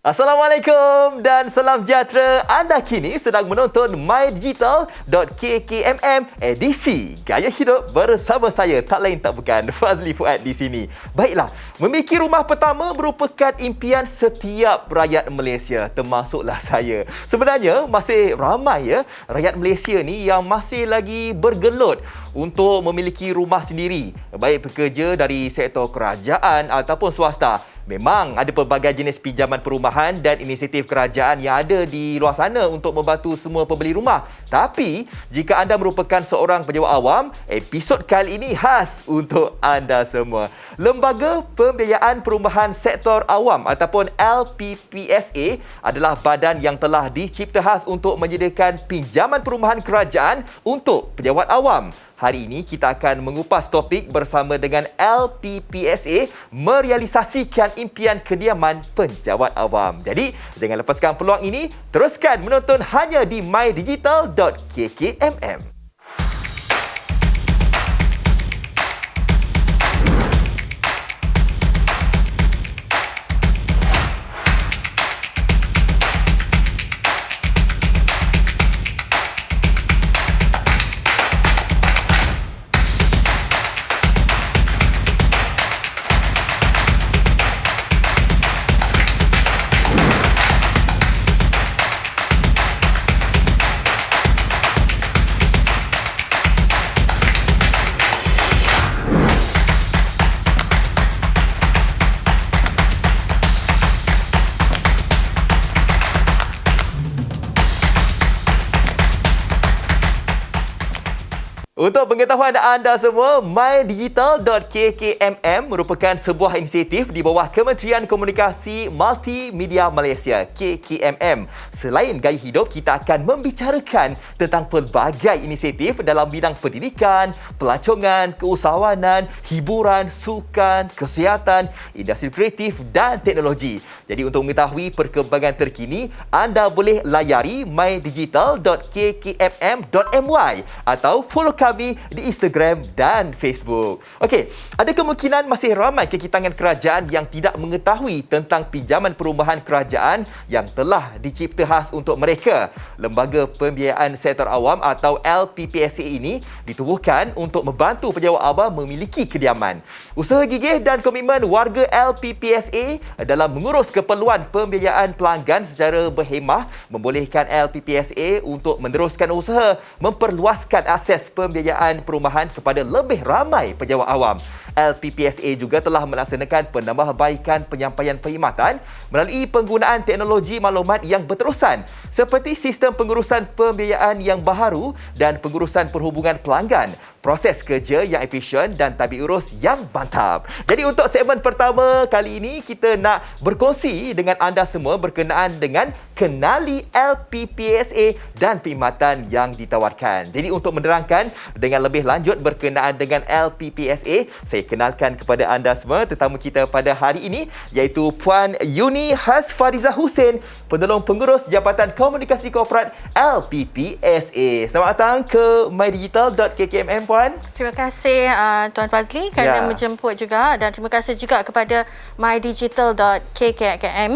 Assalamualaikum dan salam sejahtera. Anda kini sedang menonton mydigital.kkmm edisi Gaya Hidup bersama saya, tak lain tak bukan Fazli Fuad di sini. Baiklah, memiliki rumah pertama merupakan impian setiap rakyat Malaysia, termasuklah saya. Sebenarnya masih ramai rakyat Malaysia ni yang masih lagi bergelut untuk memiliki rumah sendiri, baik pekerja dari sektor kerajaan ataupun swasta. Memang ada pelbagai jenis pinjaman perumahan dan inisiatif kerajaan yang ada di luar sana untuk membantu semua pembeli rumah. Tapi, jika anda merupakan seorang pejabat awam, episod kali ini khas untuk anda semua. Lembaga Pembiayaan Perumahan Sektor Awam ataupun LPPSA adalah badan yang telah dicipta khas untuk menyediakan pinjaman perumahan kerajaan untuk pejabat awam. Hari ini kita akan mengupas topik bersama dengan LPPSA merealisasikan impian kediaman penjawat awam. Jadi, jangan lepaskan peluang ini. Teruskan menonton hanya di mydigital.kkmm. Untuk pengetahuan anda semua, mydigital.kkmm merupakan sebuah inisiatif di bawah Kementerian Komunikasi Multimedia Malaysia, KKMM. Selain gaya hidup, kita akan membicarakan tentang pelbagai inisiatif dalam bidang pendidikan, pelancongan, keusahawanan, hiburan, sukan, kesihatan, industri kreatif dan teknologi. Jadi untuk mengetahui perkembangan terkini, anda boleh layari mydigital.kkmm.my atau follow kami di Instagram dan Facebook. Okey, ada kemungkinan masih ramai kekitangan kerajaan yang tidak mengetahui tentang pinjaman perumahan kerajaan yang telah dicipta khas untuk mereka. Lembaga Pembiayaan Sektor Awam atau LPPSA ini ditubuhkan untuk membantu pejabat awam memiliki kediaman. Usaha gigih dan komitmen warga LPPSA dalam mengurus keperluan pembiayaan pelanggan secara berhemah membolehkan LPPSA untuk meneruskan usaha memperluaskan akses pembiayaan perumahan kepada lebih ramai pejabat awam. LPPSA juga telah melaksanakan penambahbaikan penyampaian perkhidmatan melalui penggunaan teknologi maklumat yang berterusan seperti sistem pengurusan pembiayaan yang baharu dan pengurusan perhubungan pelanggan, proses kerja yang efisien dan tabik urus yang mantap. Jadi untuk segmen pertama kali ini, kita nak berkongsi dengan anda semua berkenaan dengan kenali LPPSA dan perkhidmatan yang ditawarkan. Jadi untuk menerangkan dengan lebih lanjut berkenaan dengan LPPSA, saya kenalkan kepada anda semua tetamu kita pada hari ini, iaitu Puan Yuni Hasfariza Hussein, penolong pengurus Jabatan Komunikasi Korporat LPPSA. Selamat datang ke mydigital.kkmm, Puan. Terima kasih Tuan Fazli kerana menjemput juga, dan terima kasih juga kepada mydigital.kkmm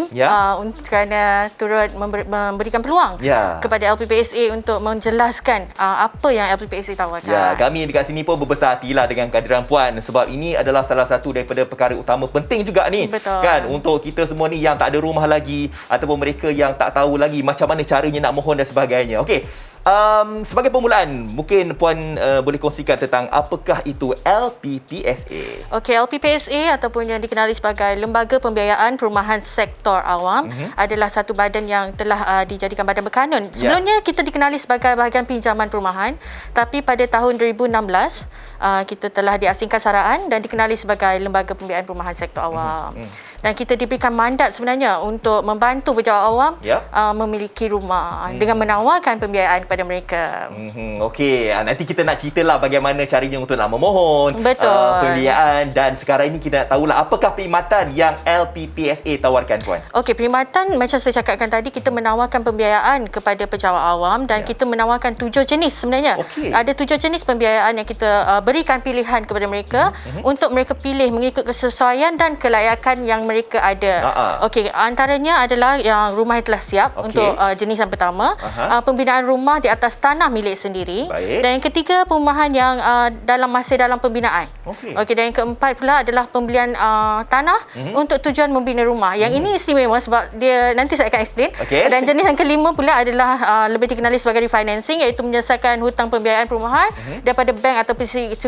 kerana turut memberikan peluang kepada LPPSA untuk menjelaskan apa yang LPPSA tawarkan. Ya, kami dekat sini pun berbesar hatilah dengan kehadiran Puan, sebab ini adalah salah satu daripada perkara utama penting juga ni. Betul. Kan, untuk kita semua ni yang tak ada rumah lagi ataupun mereka yang tak tahu lagi macam mana caranya nak mohon dan sebagainya. Okey. Sebagai permulaan, mungkin Puan boleh kongsikan tentang apakah itu LPPSA. Okey, LPPSA ataupun yang dikenali sebagai Lembaga Pembiayaan Perumahan Sektor Awam adalah satu badan yang telah dijadikan badan berkanun. Sebelumnya kita dikenali sebagai bahagian pinjaman perumahan, tapi pada tahun 2016 kita telah diasingkan saraan dan dikenali sebagai Lembaga Pembiayaan Perumahan Sektor Awam. Dan kita diberikan mandat sebenarnya untuk membantu pejabat awam memiliki rumah dengan menawarkan pembiayaan daripada mereka. Okey, nanti kita nak ceritalah bagaimana caranya untuk nak memohon pembiayaan, dan sekarang ini kita nak tahulah apakah perkhidmatan yang LPPSA tawarkan, Puan. Okey, perkhidmatan macam saya cakapkan tadi, kita menawarkan pembiayaan kepada pejabat awam dan kita menawarkan 7 jenis sebenarnya. Ada 7 jenis pembiayaan yang kita berikan pilihan kepada mereka untuk mereka pilih mengikut kesesuaian dan kelayakan yang mereka ada. Okey, antaranya adalah yang rumah yang telah siap untuk jenis yang pertama, pembinaan rumah di atas tanah milik sendiri. Dan yang ketiga, perumahan yang masih dalam pembinaan. Okey, dan yang keempat pula adalah pembelian tanah untuk tujuan membina rumah. Yang ini istimewa sebab dia nanti saya akan explain. Dan jenis yang kelima pula adalah lebih dikenali sebagai refinancing, iaitu menyelesaikan hutang pembiayaan perumahan daripada bank atau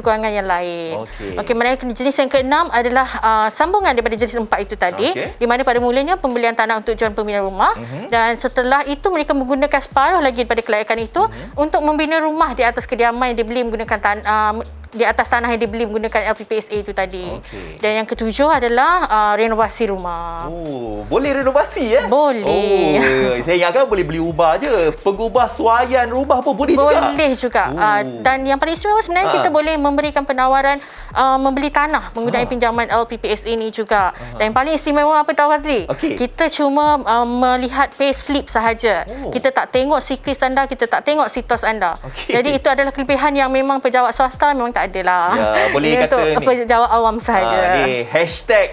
kewangan yang lain. Okey, mana jenis yang keenam adalah sambungan daripada jenis 4 itu tadi, di mana pada mulanya pembelian tanah untuk tujuan pembinaan rumah, dan setelah itu mereka menggunakan separuh lagi daripada kelayakan itu untuk membina rumah di atas kediaman yang dibeli menggunakan di atas tanah yang dibeli menggunakan LPPSA itu tadi. Dan yang ketujuh adalah renovasi rumah. Boleh renovasi Boleh. Saya ingatkan boleh beli rumah je. Pengubah suaian rumah pun boleh juga. Boleh juga. Dan yang paling istimewa sebenarnya kita boleh memberikan penawaran membeli tanah menggunakan pinjaman LPPSA ini juga. Dan yang paling istimewa apa tahu Fazli? Kita cuma melihat payslip sahaja. Kita tak tengok sikris anda, kita tak tengok sitos anda. Jadi itu adalah kelebihan yang memang pejabat swasta memang tak adalah. Boleh ini kata untuk pejabat awam sahaja. Ni hashtag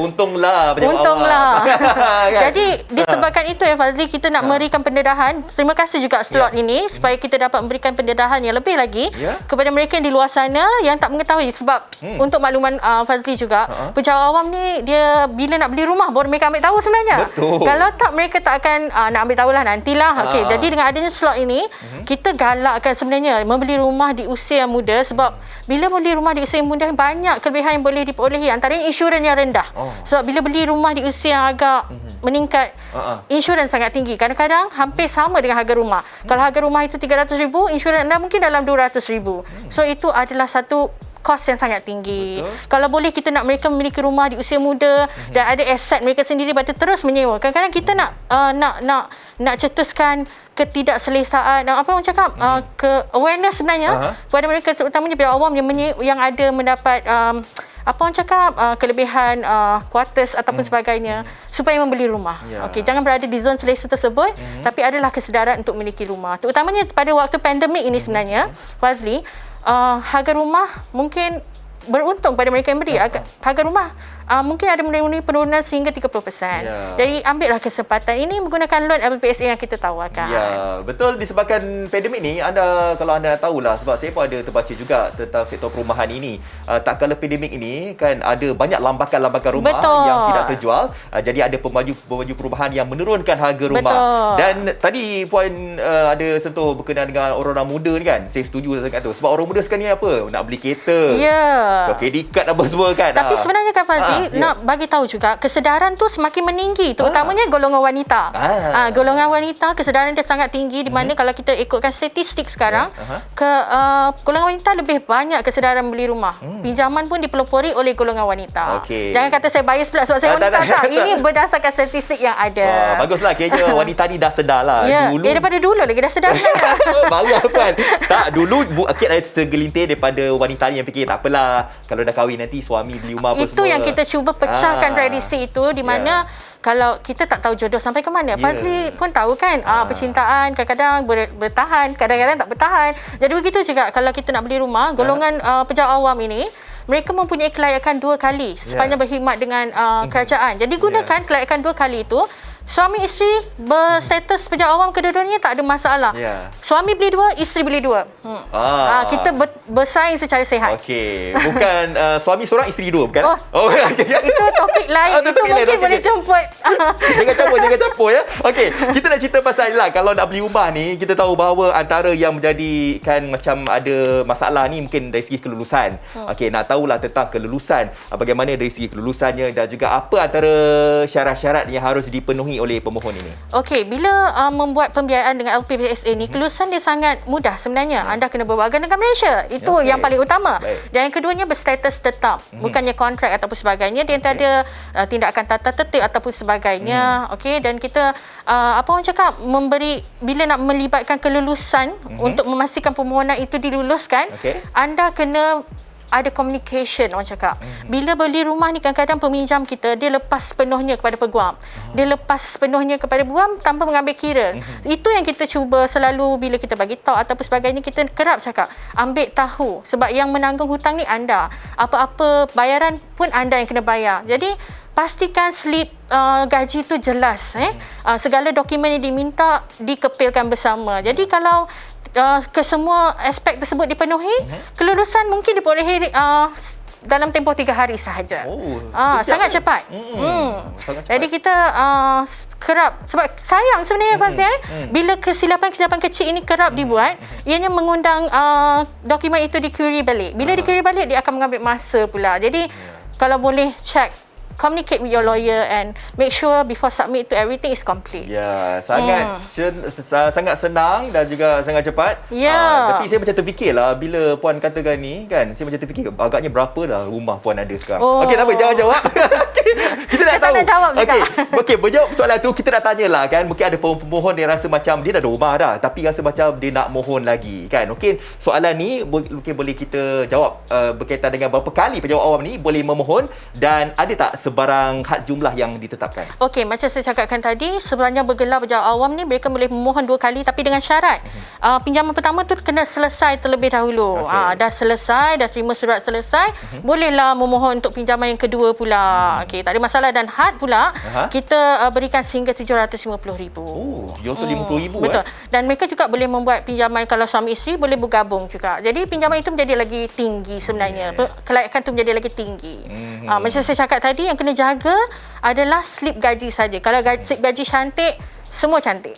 untunglah pejabat untunglah. awam. Jadi disebabkan itu ya Fazli, kita nak memberikan pendedahan. Terima kasih juga slot ini supaya kita dapat memberikan pendedahan yang lebih lagi kepada mereka yang di luar sana yang tak mengetahui. Sebab untuk makluman Fazli juga, pejabat awam ni dia bila nak beli rumah baru mereka ambil tahu sebenarnya. Kalau tak mereka tak akan nak ambil tahulah nantilah. Jadi dengan adanya slot ini kita galakkan sebenarnya membeli rumah di usia yang muda, sebab bila beli rumah di usia yang muda banyak kelebihan yang boleh diperolehi, antaranya insurans yang rendah. Sebab bila beli rumah di usia yang agak meningkat, insurans sangat tinggi. Kadang-kadang hampir sama dengan harga rumah. Kalau harga rumah itu RM300,000, insurans anda mungkin dalam RM200,000. So itu adalah satu kos yang sangat tinggi. Kalau boleh kita nak mereka memiliki rumah di usia muda dan ada aset mereka sendiri, baru terus menyewa. Kadang-kadang kita nak cetuskan ketidakselesaan, apa orang cakap, ke awareness sebenarnya kepada mereka, terutamanya pihak awam yang ada mendapat apa orang cakap, kelebihan quarters ataupun sebagainya, supaya membeli rumah. Jangan berada di zon selesa tersebut, tapi adalah kesedaran untuk memiliki rumah. Terutamanya pada waktu pandemik ini sebenarnya Fazli, harga rumah mungkin beruntung pada mereka yang beri. Harga rumah mungkin ada menemui penurunan sehingga 30%. Jadi ambillah kesempatan ini menggunakan loan LPPSA yang kita tawarkan. Betul, disebabkan pandemik ni, kalau anda tahulah, sebab saya pun ada terbaca juga tentang sektor perumahan ini. Tak kala pandemik ini kan ada banyak lambakan-lambakan rumah yang tidak terjual. Jadi ada pemaju perumahan yang menurunkan harga rumah. Dan tadi Puan ada sentuh berkenaan dengan orang-orang muda ni kan. Saya setuju sangat tu. Sebab orang muda sekarang ni apa? Nak beli kereta. Credit card apa semua kan. Tapi sebenarnya kan Fazli, nak bagi tahu juga kesedaran tu semakin meninggi, terutamanya golongan wanita. Golongan wanita kesedaran dia sangat tinggi, di mana kalau kita ikutkan statistik sekarang, golongan wanita lebih banyak kesedaran beli rumah. Pinjaman pun dipelopori oleh golongan wanita. Jangan kata saya bias pula sebab saya wanita. Tak. Ini berdasarkan statistik yang ada. Baguslah, kira wanita ni dah sedar lah. Dulu daripada dulu lagi dah sedar. Baru kan. Tak, dulu mungkin ada segelintir daripada wanita ni yang fikir tak apalah, kalau dah kahwin nanti suami beli rumah apa semua. Itu yang kita cuba pecahkan tradisi itu, di mana kalau kita tak tahu jodoh sampai ke mana. Fazli pun tahu kan, percintaan kadang-kadang bertahan, kadang-kadang tak bertahan. Jadi begitu juga kalau kita nak beli rumah, golongan pejabat awam ini, mereka mempunyai kelayakan 2 kali sepanjang berkhidmat dengan kerajaan. Jadi gunakan kelayakan 2 kali itu. Suami isteri berstatus pejabat awam, kedua-duanya tak ada masalah. Suami beli 2, isteri beli 2. Kita bersaing secara sihat. Bukan suami seorang, isteri 2, bukan? Itu topik lain. Itu mungkin boleh jemput. Jangan campur ya. Kita nak cerita pasal lah, kalau nak beli rumah ni, kita tahu bahawa antara yang menjadikan macam ada masalah ni mungkin dari segi kelulusan. Nak tahulah tentang kelulusan, bagaimana dari segi kelulusannya, dan juga apa antara syarat-syarat yang harus dipenuhi oleh pemohon ini. Bila membuat pembiayaan dengan LPPSA ni, kelulusan dia sangat mudah sebenarnya. anda kena berwarga negara Malaysia. Itu yang paling utama. Dan yang keduanya berstatus tetap, bukannya kontrak ataupun sebagainya. Dia tak ada tindakan tata tertib ataupun sebagainya. Okey, dan kita apa orang cakap, bila nak melibatkan kelulusan untuk memastikan permohonan itu diluluskan, anda kena ada communication, orang cakap. Bila beli rumah ni, kadang-kadang peminjam kita dia lepas penuhnya kepada peguam. Dia lepas penuhnya kepada peguam tanpa mengambil kira. Itu yang kita cuba selalu bila kita bagi tahu ataupun sebagainya, kita kerap cakap, ambil tahu sebab yang menanggung hutang ni anda. Apa-apa bayaran pun anda yang kena bayar. Jadi pastikan slip gaji itu jelas. Segala dokumen yang diminta dikepilkan bersama. Jadi kalau kesemua aspek tersebut dipenuhi, kelulusan mungkin diperolehi dalam tempoh 3 hari sahaja. Sangat cepat. Sangat cepat. Jadi kita kerap, sebab sayang sebenarnya Fazil, bila kesilapan-kesilapan kecil ini kerap dibuat, ianya mengundang dokumen itu di-query balik. Bila di-query balik, dia akan mengambil masa pula. Jadi kalau boleh check, communicate with your lawyer and make sure before submit to everything is complete. Ya, sangat senang dan juga sangat cepat. Ya. Tapi saya macam terfikirlah bila puan katakan ni kan, saya macam terfikir agaknya berapa dah rumah puan ada sekarang. Okey, tak apa, jangan jawab. Kita nak tahu. Nak jawab juga. Okey, berjawab soalan tu kita nak tanyalah kan, mungkin ada pemohon yang rasa macam dia dah ada rumah dah tapi rasa macam dia nak mohon lagi kan. Okey, soalan ni mungkin boleh kita jawab berkaitan dengan berapa kali penjawat awam ni boleh memohon dan ada tak sebarang had jumlah yang ditetapkan? Okey, macam saya cakapkan tadi, sebenarnya bergelar penjawat awam ni mereka boleh memohon 2 kali tapi dengan syarat. Pinjaman pertama tu kena selesai terlebih dahulu. Dah selesai, dah terima surat selesai, bolehlah memohon untuk pinjaman yang kedua pula. Okey, tak ada masalah. Dan had pula kita berikan sehingga RM750,000. RM750,000. Betul. Dan mereka juga boleh membuat pinjaman kalau suami isteri boleh bergabung juga. Jadi pinjaman itu menjadi lagi tinggi sebenarnya. Kelayakan itu menjadi lagi tinggi. Macam saya cakap tadi, yang kena jaga adalah slip gaji saja. Kalau slip gaji cantik, semua cantik.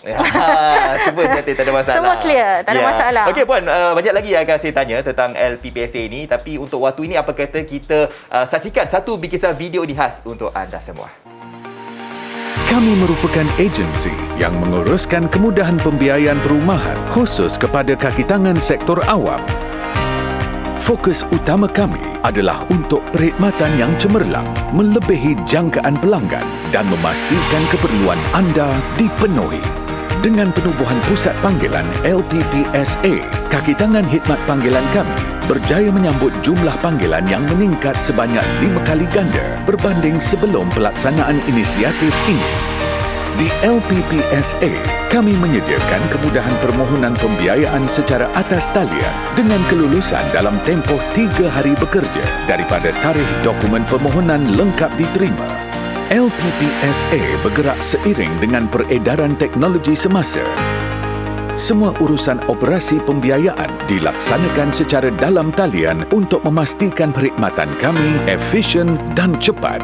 Semua cantik, tak ada masalah. Semua clear, tak ada masalah. Okey puan, banyak lagi yang akan saya tanya tentang LPPSA ini, tapi untuk waktu ini apa kata kita saksikan satu bingkisan video ini khas untuk anda semua. Kami merupakan agensi yang menguruskan kemudahan pembiayaan perumahan khusus kepada kaki tangan sektor awam. Fokus utama kami adalah untuk perkhidmatan yang cemerlang, melebihi jangkaan pelanggan dan memastikan keperluan anda dipenuhi. Dengan penubuhan pusat panggilan LPPSA, kaki tangan khidmat panggilan kami berjaya menyambut jumlah panggilan yang meningkat sebanyak 5 kali ganda berbanding sebelum pelaksanaan inisiatif ini. Di LPPSA, kami menyediakan kemudahan permohonan pembiayaan secara atas talian dengan kelulusan dalam tempoh 3 hari bekerja daripada tarikh dokumen permohonan lengkap diterima. LPPSA bergerak seiring dengan peredaran teknologi semasa. Semua urusan operasi pembiayaan dilaksanakan secara dalam talian untuk memastikan perkhidmatan kami efisien dan cepat.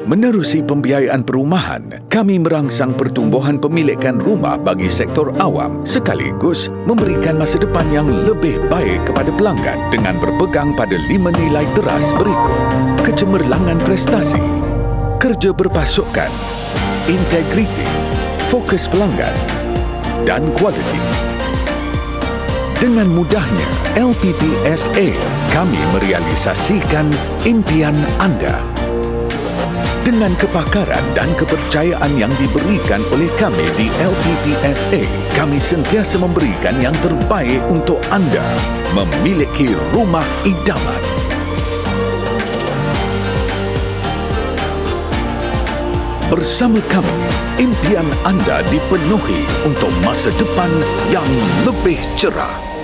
Menerusi pembiayaan perumahan, kami merangsang pertumbuhan pemilikan rumah bagi sektor awam sekaligus memberikan masa depan yang lebih baik kepada pelanggan dengan berpegang pada 5 nilai teras berikut: kecemerlangan prestasi, kerja berpasukan, integriti, fokus pelanggan, dan kualiti. Dengan mudahnya, LPPSA, kami merealisasikan impian anda. Dengan kepakaran dan kepercayaan yang diberikan oleh kami di LPPSA, kami sentiasa memberikan yang terbaik untuk anda memiliki rumah idaman. Bersama kami, impian anda dipenuhi untuk masa depan yang lebih cerah.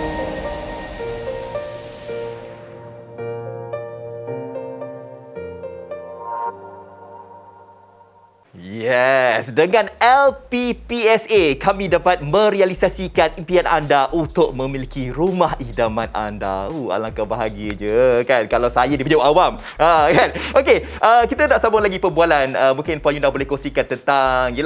Yes, dengan LPPSA kami dapat merealisasikan impian anda untuk memiliki rumah idaman anda. Alangkah bahagia je kan kalau saya di penjawat awam. Kan? Okey, kita nak sambung lagi perbualan. Mungkin Puan Yuna boleh kongsikan tentang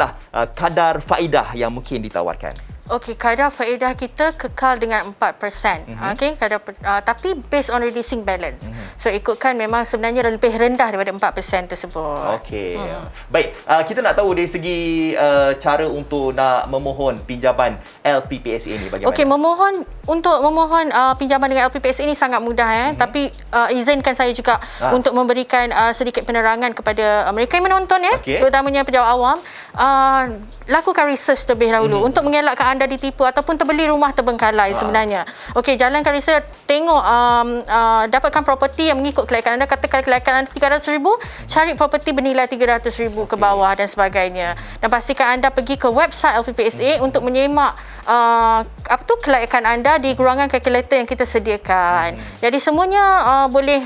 kadar faedah yang mungkin ditawarkan. Okey, kadar faedah kita kekal dengan 4%. Okey, tapi based on reducing balance. So ikutkan memang sebenarnya lebih rendah daripada 4% tersebut. Okey. Baik, kita nak tahu dari segi cara untuk nak memohon pinjaman LPPSA ni bagaimana? Okey, untuk memohon pinjaman dengan LPPSA ini sangat mudah tapi izinkan saya juga untuk memberikan sedikit penerangan kepada mereka yang menonton terutamanya pejabat awam. Lakukan research terlebih dahulu untuk mengelakkan anda ditipu ataupun terbeli rumah terbengkalai sebenarnya. Okey, jalankan research, tengok dapatkan properti yang mengikut kelayakan anda. Katakan kelayakan anda 300,000, cari properti bernilai 300,000 ke bawah dan sebagainya. Dan pastikan anda pergi ke website LPPSA untuk menyemak kelayakan anda di gurangan kalkulator yang kita sediakan. Jadi semuanya boleh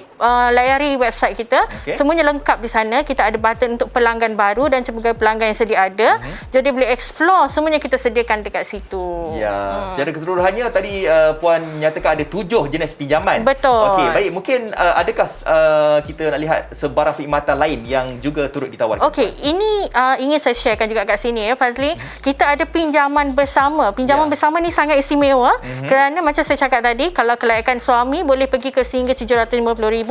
layari website kita. Semuanya lengkap di sana. Kita ada button untuk pelanggan baru dan juga pelanggan yang sedia ada. Jadi boleh explore semuanya kita sediakan dekat situ. Ya, secara keseluruhannya tadi Puan nyatakan ada 7 jenis pinjaman. Betul. Okey, baik, mungkin adakah kita nak lihat sebarang perkhidmatan lain yang juga turut ditawarkan? Okey, ini ingin saya sharekan juga kat sini Fazli. Kita ada pinjaman bersama. Pinjaman bersama ni sangat istimewa kerana macam saya cakap tadi, kalau kelayakan suami boleh pergi ke sehingga 750,000,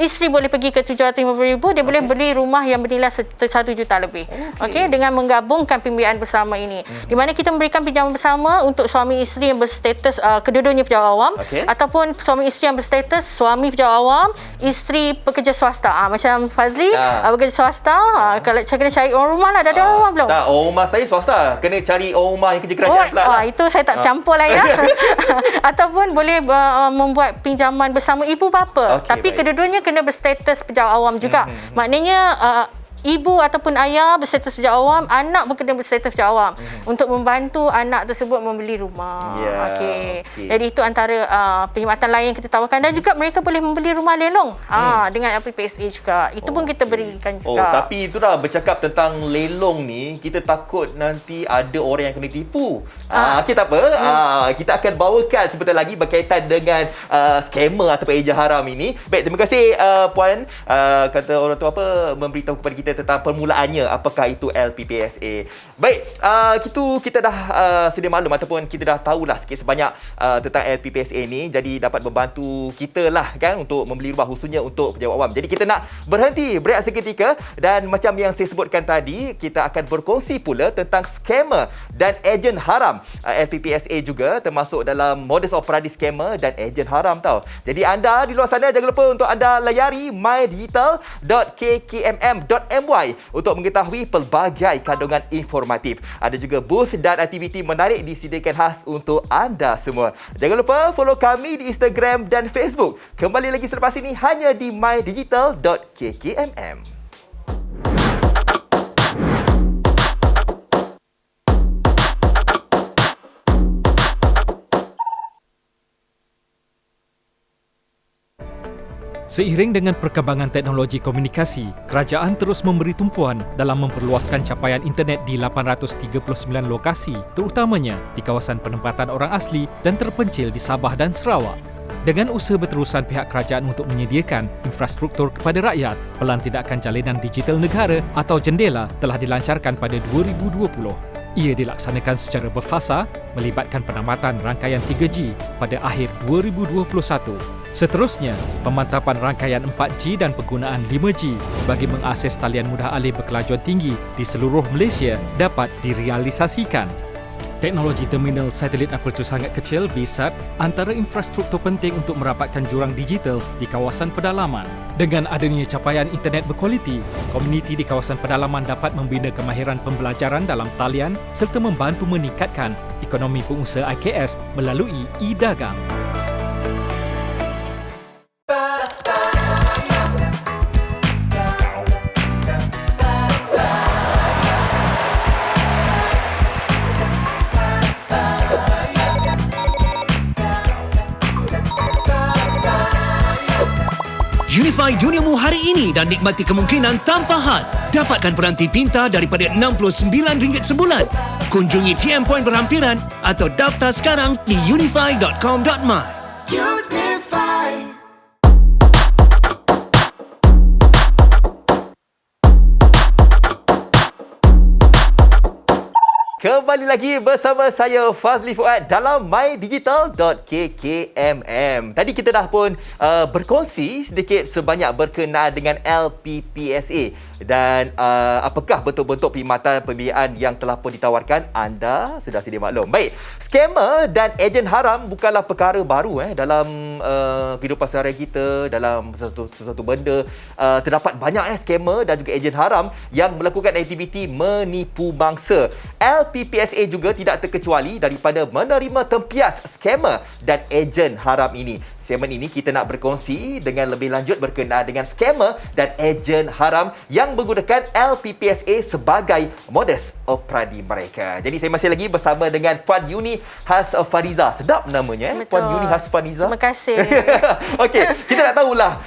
isteri boleh pergi ke 750,000, dia boleh beli rumah yang bernilai 1 juta lebih. Okey, dengan menggabungkan pembiayaan bersama ini. Di mana kita memberikan pinjaman bersama untuk suami isteri yang berstatus kedua-duanya pejabat awam ataupun suami isteri yang berstatus suami pejabat awam, isteri pekerja swasta. Macam Fazli pekerja swasta, kalau saya kena cari orang rumah lah. Dah ada orang rumah belum? Tak, orang rumah saya swasta. Kena cari orang rumah yang kerja kerajaan pula. Itu saya tak campur lah ya. Ataupun boleh membuat pinjaman bersama ibu bapa. Tapi kedua-duanya kena berstatus pejabat awam juga. Maknanya ibu ataupun ayah berstatus pejabat awam, anak pun kena berstatus pejabat awam untuk membantu anak tersebut membeli rumah. Okey. Jadi itu antara perkhidmatan lain yang kita tawarkan, dan juga mereka boleh membeli rumah lelong dengan LPPSA juga. Itu pun kita berikan juga. Tapi itu dah bercakap tentang lelong ni, kita takut nanti ada orang yang kena tipu. Okey, tak apa. Kita akan bawakan sebentar lagi berkaitan dengan scammer atau ejen haram ini. Baik, terima kasih Puan. Kata orang tu memberitahu kepada kita tentang permulaannya apakah itu LPPSA. Baik, kita dah sedia maklum ataupun kita dah tahulah sikit sebanyak tentang LPPSA ni, jadi dapat membantu kita lah kan untuk membeli rumah, khususnya untuk pejabat awam. Jadi kita nak berhenti berehat seketika, dan macam yang saya sebutkan tadi, kita akan berkongsi pula tentang scammer dan ejen haram LPPSA juga, termasuk dalam modus operandi scammer dan ejen haram tau. Jadi anda di luar sana jangan lupa untuk anda layari mydigital.kkmm.my untuk mengetahui pelbagai kandungan informatif. Ada juga booth dan aktiviti menarik disediakan khas untuk anda semua. Jangan lupa follow kami di Instagram dan Facebook. Kembali lagi selepas ini hanya di mydigital.kkmm. Seiring dengan perkembangan teknologi komunikasi, kerajaan terus memberi tumpuan dalam memperluaskan capaian internet di 839 lokasi, terutamanya di kawasan penempatan orang asli dan terpencil di Sabah dan Sarawak. Dengan usaha berterusan pihak kerajaan untuk menyediakan infrastruktur kepada rakyat, Pelan Tindakan Jalinan Digital Negara atau JENDELA telah dilancarkan pada 2020. Ia dilaksanakan secara berfasa melibatkan penamatan rangkaian 3G pada akhir 2021. Seterusnya, pemantapan rangkaian 4G dan penggunaan 5G bagi mengakses talian mudah alih berkelajuan tinggi di seluruh Malaysia dapat direalisasikan. Teknologi terminal satelit aperture sangat kecil VSAT antara infrastruktur penting untuk merapatkan jurang digital di kawasan pedalaman. Dengan adanya capaian internet berkualiti, komuniti di kawasan pedalaman dapat membina kemahiran pembelajaran dalam talian serta membantu meningkatkan ekonomi pengusaha IKS melalui e-dagang. Unify duniamu hari ini dan nikmati kemungkinan tanpa had. Dapatkan peranti pintar daripada RM69 sebulan. Kunjungi TM Point berhampiran atau daftar sekarang di unify.com.my. Unify. Kembali lagi bersama saya Fazli Fuad dalam mydigital.kkmm. Tadi kita dah pun berkongsi sedikit sebanyak berkenaan dengan LPPSA dan apakah bentuk-bentuk perkhidmatan pembiayaan yang telah pun ditawarkan. Anda sudah sedia maklum. Baik, skamer dan ejen haram bukanlah perkara baru dalam kehidupan seharian kita, dalam sesuatu benda. Terdapat banyak skamer dan juga ejen haram yang melakukan aktiviti menipu mangsa. LPPSA juga tidak terkecuali daripada menerima tempias skamer dan ejen haram ini. Segmen ini kita nak berkongsi dengan lebih lanjut berkenaan dengan skamer dan ejen haram yang menggunakan LPPSA sebagai modus operandi mereka. Jadi saya masih lagi bersama dengan Puan Yuni Hasfariza. Sedap namanya, Puan Yuni Hasfariza. Terima kasih. Okey, kita nak tahulah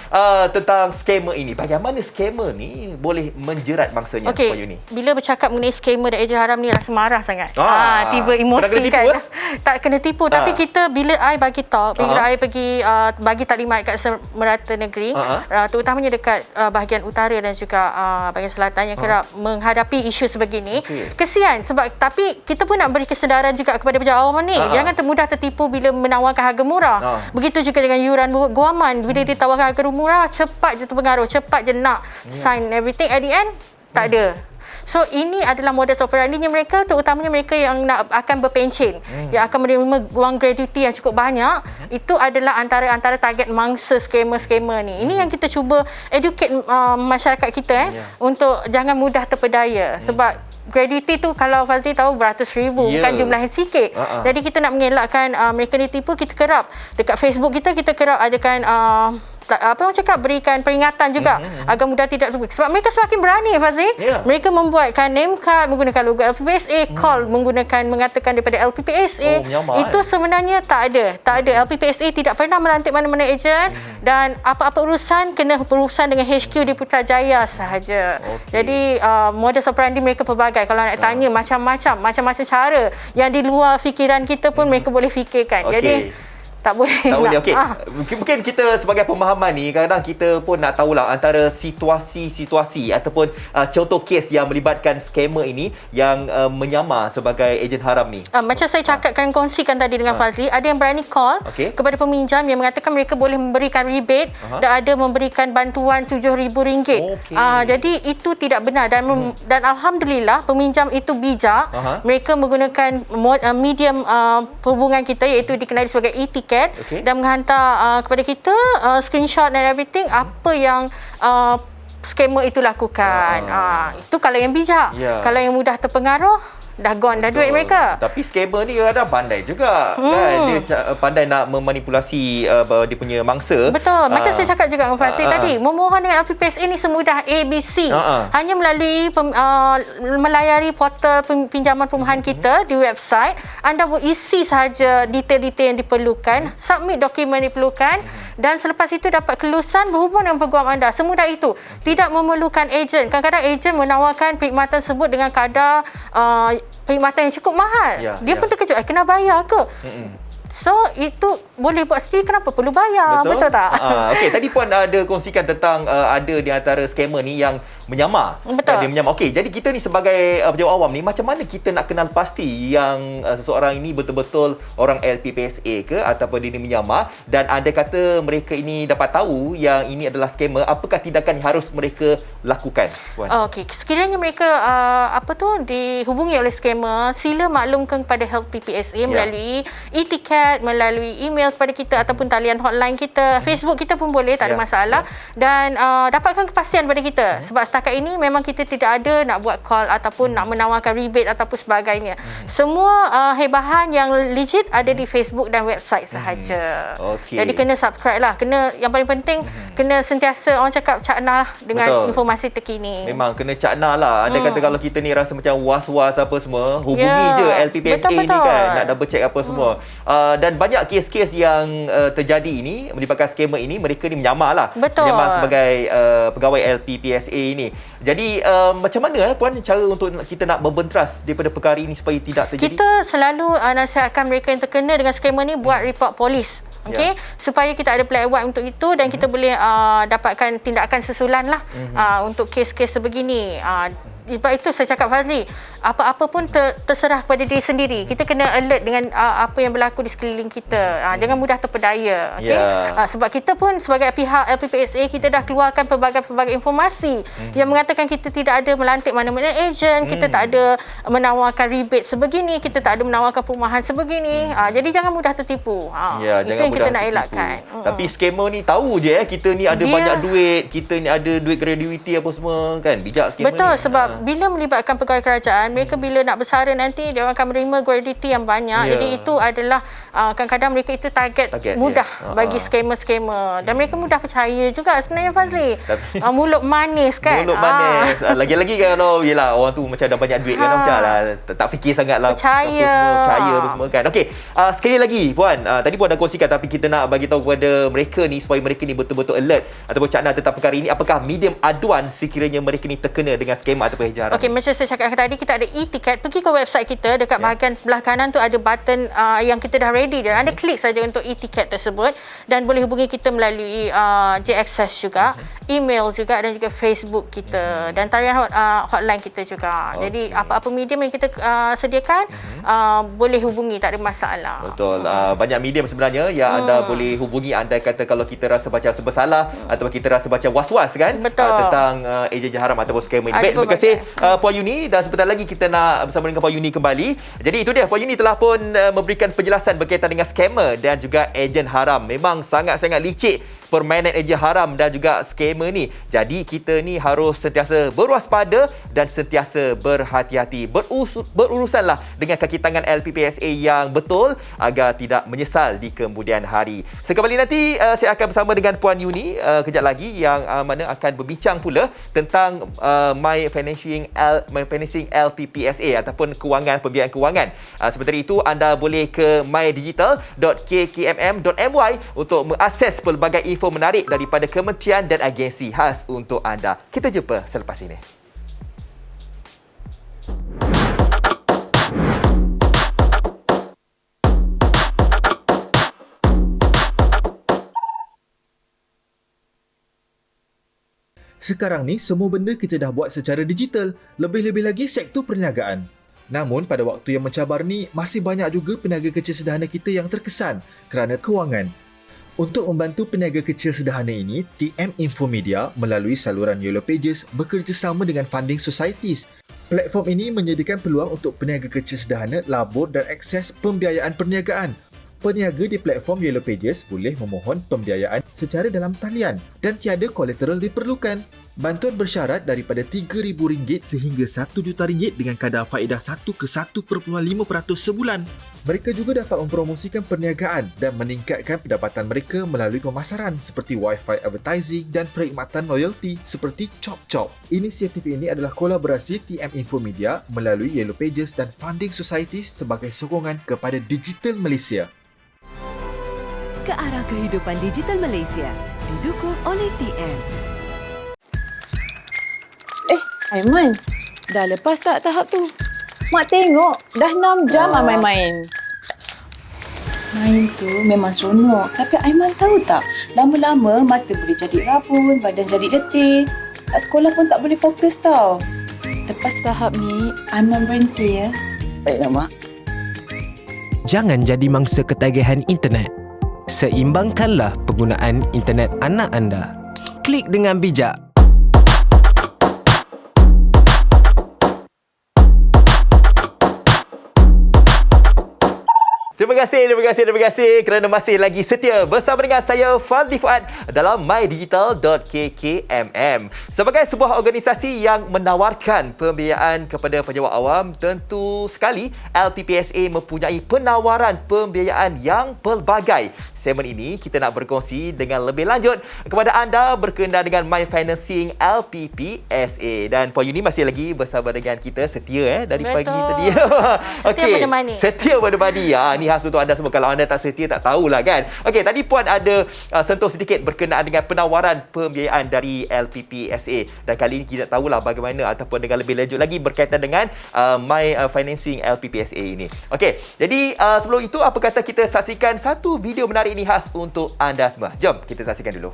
tentang skamer ini. Bagaimana skamer ni boleh menjerat mangsanya, Puan Yuni? Bila bercakap mengenai skamer dan ejen haram ni rasa marah sangat. Tiba Pernah kena emosi tipu, kan. Tak kena tipu, tapi kita bila I bagi talk, bila I pergi bagi taklimat kat merata negeri, terutamanya dekat bahagian utara dan juga bahagian selatan yang kerap menghadapi isu sebegini. Kesian sebab tapi kita pun nak beri kesedaran juga kepada pejabat awam ni. Jangan termudah tertipu bila menawarkan harga murah. Begitu juga dengan yuran guaman, bila ditawarkan harga murah, cepat je terpengaruh, cepat je nak sign everything, at the end tak ada. So ini adalah modus operandinya mereka, terutamanya mereka yang akan berpencen, yang akan menerima wang gratuity yang cukup banyak. Itu adalah antara target mangsa skamer-skamer ni. Ini yang kita cuba educate masyarakat kita untuk jangan mudah terpedaya. Sebab gratuity tu kalau Fazli tahu beratus ribu, bukan jumlah yang sikit. Jadi kita nak mengelakkan mereka ditipu, kita kerap dekat Facebook kita kerap adakan apa orang cakap, berikan peringatan juga agar mudah tidak tertipu. Sebab mereka semakin berani, Fazli. Mereka membuatkan name card menggunakan logo LPPSA, call mengatakan daripada LPPSA. Itu sebenarnya tak ada. LPPSA tidak pernah melantik mana-mana ejen dan apa-apa urusan kena berurusan dengan HQ di Putrajaya sahaja. Jadi modus operandi mereka pelbagai. Kalau nak tanya macam-macam cara yang di luar fikiran kita pun mereka boleh fikirkan. Jadi tak boleh. Okey. Mungkin kita sebagai pemahaman ni, kadang-kadang kita pun nak tahulah antara situasi-situasi ataupun contoh kes yang melibatkan skamer ini yang menyamar sebagai ejen haram ni. Macam saya kongsikan tadi dengan Fazli, ada yang berani call kepada peminjam yang mengatakan mereka boleh memberikan rebate dan ada memberikan bantuan RM7,000. Jadi itu tidak benar dan alhamdulillah peminjam itu bijak. Mereka menggunakan medium perhubungan kita iaitu dikenali sebagai e-ticket. Dan menghantar kepada kita screenshot dan everything apa yang skamer itu lakukan. Itu kalau yang bijak. Kalau yang mudah terpengaruh, dah gone dah duit mereka. Tapi skamer ni kadang pandai juga kan, dia pandai nak memanipulasi dia punya mangsa. Betul. Macam saya cakap juga dengan Fazli tadi, memohon dengan LPPSA ni semudah ABC. Hanya melalui melayari portal pinjaman perumahan kita di website, anda boleh isi sahaja detail-detail yang diperlukan, submit dokumen yang diperlukan dan selepas itu dapat kelulusan berhubung dengan peguam anda. Semudah itu. Tidak memerlukan ejen. Kadang-kadang ejen menawarkan perkhidmatan tersebut dengan kadar perkhidmatan yang cukup mahal. Dia pun terkejut, kena bayar ke? So itu boleh buat sendiri, kenapa perlu bayar? Betul tak? Okey, tadi Puan ada kongsikan tentang ada di antara skamer ni yang menyamar. Betul. Dia menyamar. Okey, jadi kita ni sebagai pejabat awam ni, macam mana kita nak kenal pasti yang seseorang ini betul-betul orang LPPSA ke ataupun dia ni menyamar, dan anda kata mereka ini dapat tahu yang ini adalah skamer, apakah tindakan yang harus mereka lakukan, Puan? Okey, sekiranya mereka dihubungi oleh skamer, sila maklumkan kepada LPPSA melalui e-ticket, melalui email kepada kita ataupun talian hotline kita, Facebook kita pun boleh, tak ada masalah. Dan dapatkan kepastian pada kita. Sebab setakat ini memang kita tidak ada nak buat call ataupun nak menawarkan rebate ataupun sebagainya. Semua hebahan yang legit ada di Facebook dan website sahaja. Jadi kena subscribe lah. Yang paling penting kena sentiasa orang cakap cakna dengan informasi terkini. Memang kena cakna lah. Anda kata kalau kita ni rasa macam was-was apa semua, hubungi je LPPSA ni kan, nak double check apa semua. Dan banyak kes-kes yang terjadi ini melibatkan skamer ini, mereka ni menyamar lah. Menyamar sebagai pegawai LPPSA ini. Jadi macam mana Puan cara untuk kita nak membenteras daripada perkara ini supaya tidak terjadi? Kita selalu nasihatkan mereka yang terkena dengan skamer ni buat report polis. Okey, supaya kita ada plan buat untuk itu dan kita boleh dapatkan tindakan susulan lah untuk kes-kes sebegini. sebab itu saya cakap Fazli, apa-apa pun terserah kepada diri sendiri. Kita kena alert dengan apa yang berlaku di sekeliling kita. Jangan mudah terpedaya. Okay? Sebab kita pun sebagai pihak LPPSA, kita dah keluarkan pelbagai informasi yang mengatakan kita tidak ada melantik mana-mana ejen, kita tak ada menawarkan rebate sebegini, kita tak ada menawarkan perumahan sebegini. Jadi jangan mudah tertipu. Itu yang kita nak elakkan. Tapi scammer ni tahu je kita ni ada banyak duit, kita ni ada duit gratuity apa semua kan. Bijak scammer. Betul, ni. sebab bila melibatkan pegawai kerajaan, mereka bila nak bersara nanti dia akan menerima gratuity yang banyak. Jadi itu adalah kadang-kadang mereka itu target mudah bagi scammer-scammer, dan mereka mudah percaya juga sebenarnya Fazli. Mulut manis kan. Mulut manis. Lagi-lagi kalau yelah orang tu macam dah banyak duit kan, macam lah tak fikir sangatlah percaya apa semua kan. Okey, sekali lagi Puan, tadi Puan dah kongsikan, tapi kita nak bagi tahu kepada mereka ni supaya mereka ni betul-betul alert ataupun cakna tentang perkara ini. Apakah medium aduan sekiranya mereka ni terkena dengan skema ataupun ejen haram? Okey, macam saya cakap tadi, kita ada e-ticket. Pergi ke website kita, dekat bahagian belah kanan tu ada button yang kita dah ready dia. Anda klik saja untuk e-ticket tersebut dan boleh hubungi kita melalui J-Access juga, email juga, dan juga Facebook kita, dan tarian hotline kita juga. Jadi apa-apa medium yang kita sediakan boleh hubungi, tak ada masalah. Betul. Banyak medium sebenarnya yang anda boleh hubungi. Anda kata kalau kita rasa macam bersalah ataupun kita rasa macam was-was kan tentang ejen haram ataupun scam ini. Baik, terima kasih Puan Yuni, dan sebentar lagi kita nak bersama dengan Puan Yuni kembali. Jadi itu dia, Puan Yuni telah pun memberikan penjelasan berkaitan dengan scammer dan juga ejen haram. Memang sangat-sangat licik permainan ejen haram dan juga scammer ni. Jadi kita ni harus sentiasa berwaspada dan sentiasa berhati-hati. Berurusanlah dengan kaki tangan LPPSA yang betul agar tidak menyesal di kemudian hari. Sekali nanti saya akan bersama dengan Puan Yuni kejap lagi yang mana akan berbincang pula tentang My Financing LPPSA ataupun pembiayaan kewangan. Seperti itu, anda boleh ke mydigital.kkmm.my untuk mengakses pelbagai info menarik daripada kementerian dan agensi khas untuk anda. Kita jumpa selepas ini. Sekarang ni semua benda kita dah buat secara digital, lebih-lebih lagi sektor perniagaan. Namun pada waktu yang mencabar ni, masih banyak juga peniaga kecil sederhana kita yang terkesan kerana kewangan. Untuk membantu peniaga kecil sederhana ini, TM Infomedia melalui saluran Yellow Pages bekerjasama dengan Funding Societies. Platform ini menyediakan peluang untuk peniaga kecil sederhana labur dan akses pembiayaan perniagaan. Peniaga di platform Yellow Pages boleh memohon pembiayaan secara dalam talian dan tiada kolateral diperlukan. Bantuan bersyarat daripada RM3,000 sehingga RM1,000,000 dengan kadar faedah 1 ke 1.5% sebulan. Mereka juga dapat mempromosikan perniagaan dan meningkatkan pendapatan mereka melalui pemasaran seperti Wi-Fi advertising dan perkhidmatan loyalty seperti Chop Chop. Inisiatif ini adalah kolaborasi TM Infomedia melalui Yellow Pages dan Funding Societies sebagai sokongan kepada digital Malaysia. Ke arah kehidupan digital Malaysia didukung oleh TM. Aiman, dah lepas tak tahap tu? Mak tengok, dah 6 jam main-main. Main tu memang seronok. Tapi Aiman tahu tak, lama-lama mata boleh jadi rabun, badan jadi letih. Kat sekolah pun tak boleh fokus tau. Lepas tahap ni, Aiman berhenti ya. Baiklah, Mak. Jangan jadi mangsa ketagihan internet. Seimbangkanlah penggunaan internet anak anda. Klik dengan bijak. Terima kasih kerana masih lagi setia bersama dengan saya Fazli Fuad dalam mydigital.kkmm. Sebagai sebuah organisasi yang menawarkan pembiayaan kepada penyewa awam, tentu sekali LPPSA mempunyai penawaran pembiayaan yang pelbagai. Segmen ini kita nak berkongsi dengan lebih lanjut kepada anda berkenaan dengan My Financing LPPSA. Dan Puan Yuni masih lagi bersama dengan kita setia dari Betul. pagi tadi. Setia menemani. Setia menemani. Ini khas untuk anda semua. Kalau anda tak setia, tak tahulah kan. Okey, tadi Puan ada sentuh sedikit berkenaan dengan penawaran pembiayaan dari LPPSA. Dan kali ini kita tahulah bagaimana ataupun dengan lebih lanjut lagi berkaitan dengan My Financing LPPSA ini. Okey, jadi sebelum itu apa kata kita saksikan satu video menarik ini khas untuk anda semua. Jom kita saksikan dulu.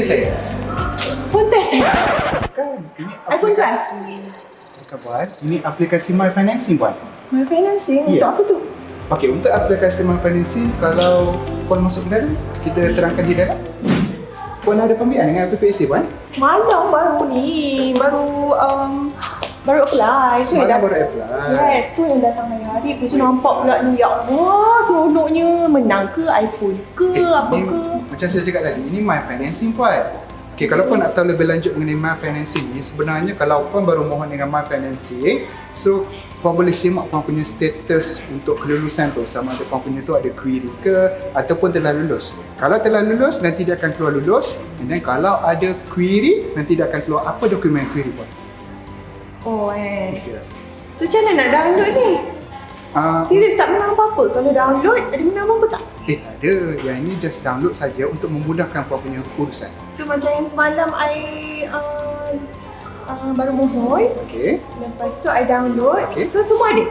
test saya. Phone test eh? Kan, ini iPhone 12? Bukan puan, ini aplikasi My Financing puan. My Financing? Untuk apa tu? Okey, untuk aplikasi My Financing, kalau puan masuk ke dalam, kita terangkan di dalam. Puan ada pembiayaan dengan PPSA puan? Semalam baru ni, baru apply. So Semalam baru apply. Yes, tu yang datang hari-hari. Lepas tu nampak pula ni, ya Allah, seronoknya. Menang ke iPhone ke apa ke? Macam saya cakap tadi, ini My Financing puan. Okey, kalau puan nak tahu lebih lanjut mengenai My Financing ni, sebenarnya kalau puan baru mohon dengan My Financing, so puan boleh simak puan punya status untuk kelulusan tu, sama ada puan punya tu ada query ke ataupun telah lulus. Kalau telah lulus, nanti dia akan keluar lulus, and then kalau ada query, nanti dia akan keluar apa dokumen query puan. Oh So macam mana nak download ni? Serius tak menang apa-apa? Kalau download, ada menang apa-apa tak? Tak ada. Yang ini just download saja untuk memudahkan puan punya urusan. So macam yang semalam I baru mohon. Okey. Lepas tu I download. Okey. So semua ada?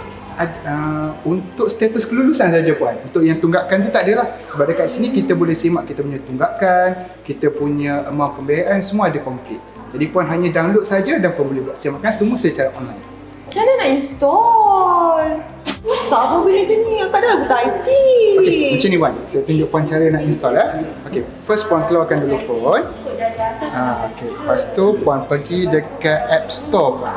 Untuk status kelulusan saja puan. Untuk yang tunggakan tu tak adalah. Sebab dekat sini kita boleh simak kita punya tunggakan, kita punya amount pembiayaan, semua ada complete. Jadi puan hanya download saja dan puan boleh buat simakan semua secara online. Macam mana nak install? Susah apa benda macam ni? Akak dah lagu IT. Okey, macam ni puan. Saya tunjuk puan cara nak install ya. Okey, first puan keluarkan dulu phone. Okey, lepas tu puan pergi dekat App Store puan.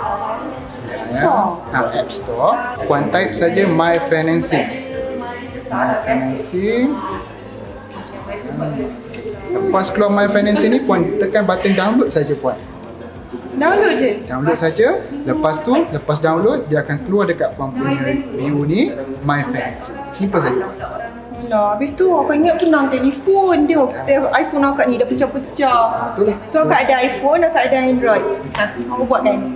App Store. Puan type saja My Financing. My Financing. Lepas keluar My Financing ni, puan tekan button download saja puan. Download je? Download saja. Lepas tu, lepas download, dia akan keluar dekat puan punya menu ni, My Financing. Simple saja. Alah, habis tu aku ingat menang telefon dia. iPhone akak ni dah pecah-pecah. Betul lah. So akak ada iPhone, akak ada Android. Aku buat kan?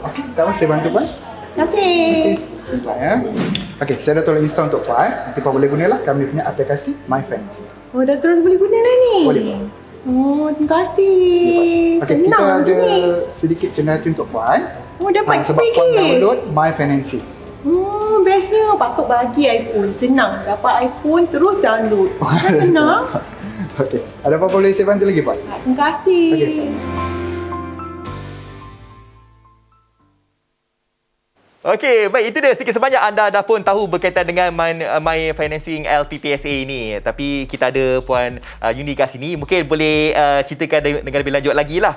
Okey, tak apa, saya bantu puan. Terima kasih. Nampak ya. Okey, saya dah tolong install untuk puan. Nanti puan boleh gunalah kami punya aplikasi My Financing. Oh, dah terus boleh guna dah ni? Boleh puan. Oh, terima kasih. Okey, kita Senang ada je ni. sedikit cenderung untuk puan. Oh, dapat sebab free puan gift. download My Financing. Bestnya. Patut bagi iPhone. Senang. Dapat iPhone terus download. Kan senang. Okey, ada apa-apa boleh saya bantu lagi puan? Terima kasih. Okey, sama. Okey, baik, itu dia sedikit sebanyak anda dah pun tahu berkaitan dengan My Financing LPPSA ini. Tapi kita ada Puan Yuni kat sini, mungkin boleh ceritakan dengan lebih lanjut lagi lah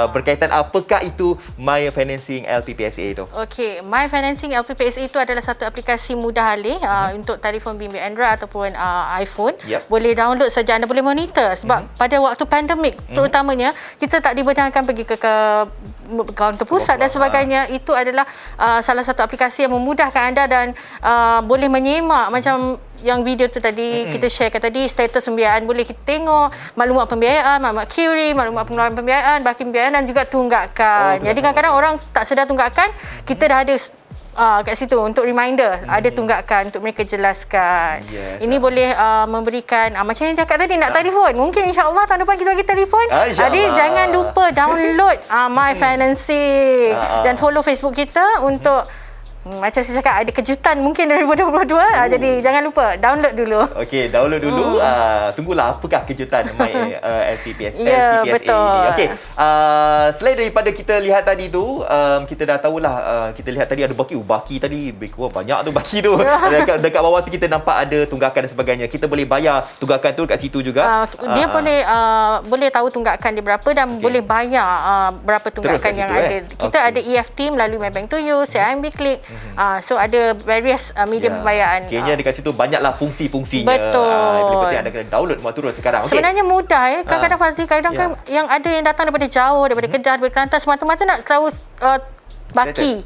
berkaitan apakah itu My Financing LPPSA itu. Okey, My Financing LPPSA itu adalah satu aplikasi mudah alih untuk telefon bimbit Android ataupun iPhone. Boleh download saja, anda boleh monitor sebab pada waktu pandemik terutamanya kita tak dibenarkan pergi ke kaunter pusat dan sebagainya. Itu adalah salah satu aplikasi yang memudahkan anda dan boleh menyemak macam yang video tu tadi kita sharekan tadi, status pembiayaan boleh kita tengok, maklumat pembiayaan, maklumat QRI, maklumat pengeluaran pembiayaan, baki pembiayaan dan juga tunggakan. Jadi kadang-kadang orang tak sedar tunggakan, kita dah ada kat situ untuk reminder, ada tunggakan untuk mereka jelaskan. Ini boleh memberikan macam yang cakap tadi nak telefon. Mungkin insya-Allah tahun depan kita bagi telefon. Jadi jangan lupa download My Financing dan follow Facebook kita untuk macam saya cakap ada kejutan mungkin 2022. Jadi jangan lupa download dulu. Okey, download dulu. Tunggulah apakah kejutan My LPPSA Ya, betul. ini. Okey, selain daripada kita lihat tadi tu, kita dah tahulah, kita lihat tadi ada baki tadi banyak tu baki tu. dekat bawah tu kita nampak ada tunggakan dan sebagainya. Kita boleh bayar tunggakan tu kat situ juga. Dia boleh tahu tunggakan dia berapa dan boleh bayar berapa tunggakan yang ada. Kita ada EFT melalui My Bank to You, CIMB Click. So ada various media pembayaran. Kayaknya dekat situ banyaklah fungsi-fungsinya. Betul. Lebih penting anda kena download muat turun sekarang. Sebenarnya mudah. Kadang-kadang Fazli, kadang yang ada yang datang daripada jauh, daripada Kedah, daripada Kelantan, semata-mata nak tahu baki.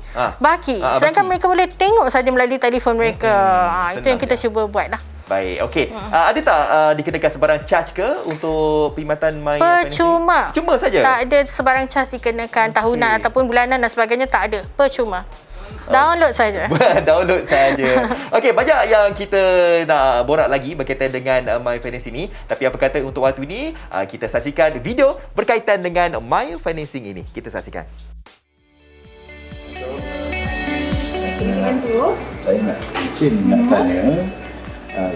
Sedangkan mereka boleh tengok saja melalui telefon mereka. Itu yang kita cuba buat lah. Baik, okey. Ada tak dikenakan sebarang charge ke untuk perkhidmatan My Percuma. Cuma saja? Tak ada sebarang charge dikenakan tahunan ataupun bulanan dan sebagainya, tak ada. Percuma. Download saja. Download saja. Okey, banyak yang kita nak borak lagi berkaitan dengan My Financing ini. Tapi apa kata untuk waktu ini, kita saksikan video berkaitan dengan My Financing ini. Kita saksikan. Saya nak tanya,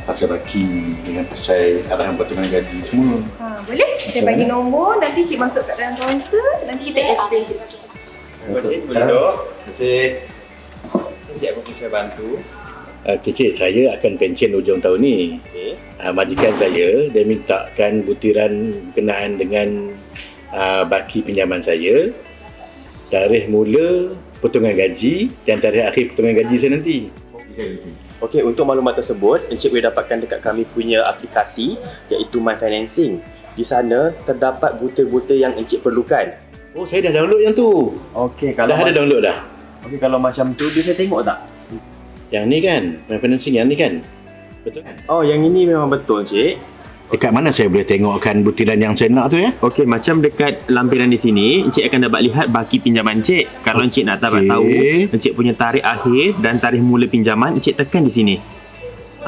pasal baki dengan pasal arahan potongan gaji semua. Boleh? Saya bagi nombor, nanti cik masuk kat dalam kaunter, nanti kita explain. Boleh duduk. Terima kasih. Cik, apa boleh saya bantu? Cik, saya akan pencen hujung tahun ni. Majikan saya, dia mintakan butiran berkenaan dengan baki pinjaman saya, tarikh mula potongan gaji dan tarikh akhir potongan gaji saya nanti. Okey, untuk maklumat tersebut, Encik boleh dapatkan dekat kami punya aplikasi iaitu My Financing. Di sana terdapat butir-butir yang Encik perlukan. Oh, saya dah download yang tu. Okey, kalau dah ada download dah. Okey, kalau macam tu dia saya tengok tak? Yang ni kan, My Financing yang ni kan? Betul kan? Oh, yang ini memang betul, Encik. Dekat mana saya boleh tengokkan butiran yang saya nak tu ya? Okey, macam dekat lampiran di sini, Encik akan dapat lihat baki pinjaman Encik. Kalau Encik nak dapat tahu Encik punya tarikh akhir dan tarikh mula pinjaman, Encik tekan di sini.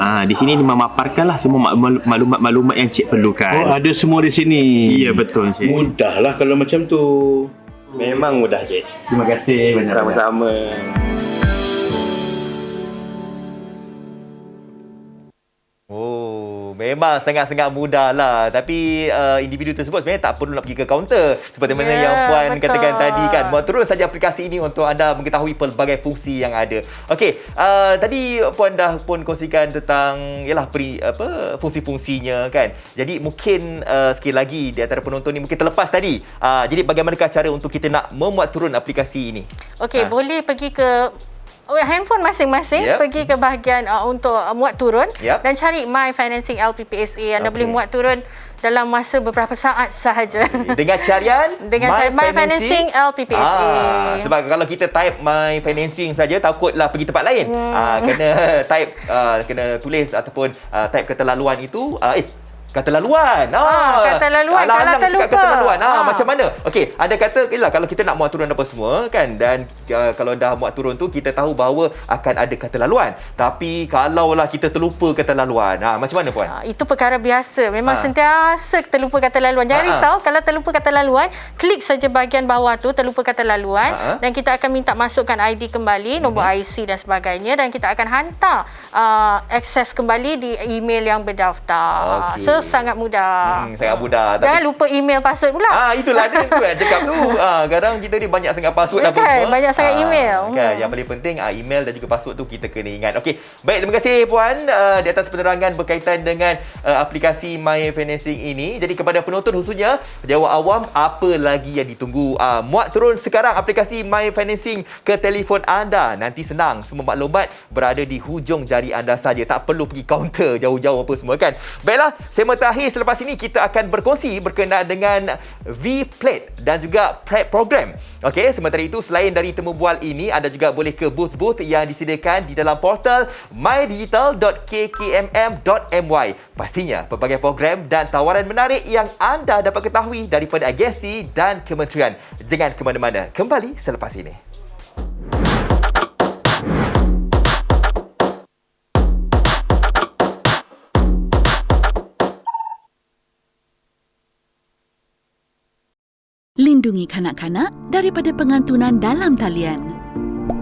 Di sini memaparkanlah semua maklumat-maklumat yang Encik perlukan. Oh, ada semua di sini. Ya, betul, Encik. Mudahlah kalau macam tu. Memang mudah, Encik. Terima kasih banyak. Sama-sama. Memang sangat-sangat mudah lah. Tapi individu tersebut sebenarnya tak perlu nak pergi ke kaunter seperti mana yang Puan katakan tadi kan. Buat turun saja aplikasi ini untuk anda mengetahui pelbagai fungsi yang ada. Okey, tadi Puan dah pun kongsikan tentang fungsi-fungsinya kan. Jadi mungkin sekali lagi di antara penonton ni mungkin terlepas tadi. Jadi bagaimanakah cara untuk kita nak memuat turun aplikasi ini? Okey, boleh pergi ke handphone masing-masing, pergi ke bahagian untuk muat turun dan cari My Financing LPPSA. Anda boleh muat turun dalam masa beberapa saat sahaja. Dengan carian My Financing LPPSA. Sebab kalau kita type My Financing saja, takutlah pergi tempat lain. Kena type, kena tulis ataupun type keterlaluan itu. Kata laluan. Kata laluan. Kalau terlupa. Kata laluan. Macam mana? Okey, anda kata kalau kita nak muat turun apa semua kan, dan kalau dah muat turun tu kita tahu bahawa akan ada kata laluan. Tapi kalaulah kita terlupa kata laluan, macam mana Puan? Itu perkara biasa. Memang sentiasa terlupa kata laluan. Jangan risau kalau terlupa kata laluan, klik saja bahagian bawah tu terlupa kata laluan dan kita akan minta masukkan ID kembali, nombor IC dan sebagainya, dan kita akan hantar akses kembali di email yang berdaftar. So sangat mudah. Sangat mudah. Jangan lupa email password pula. Itulah dia tu nak cakap tu. Kadang kita ni banyak sangat password apa semua. Banyak sangat email. Kan, yang paling penting email dan juga password tu kita kena ingat. Okey. Baik, terima kasih Puan di atas penerangan berkaitan dengan aplikasi My Financing ini. Jadi kepada penonton khususnya jawab awam, apa lagi yang ditunggu? Muat turun sekarang aplikasi My Financing ke telefon anda. Nanti senang, semua maklumat berada di hujung jari anda saja. Tak perlu pergi kaunter jauh-jauh apa semua kan. Baiklah, segmen terakhir selepas ini kita akan berkongsi berkenaan dengan V-Plate dan juga Prep Program. Okey, sementara itu selain dari temu bual ini, anda juga boleh ke booth-booth yang disediakan di dalam portal mydigital.kkmm.my. Pastinya pelbagai program dan tawaran menarik yang anda dapat ketahui daripada agensi dan kementerian. Jangan ke mana-mana. Kembali selepas ini. Lindungi kanak-kanak daripada pengantunan dalam talian.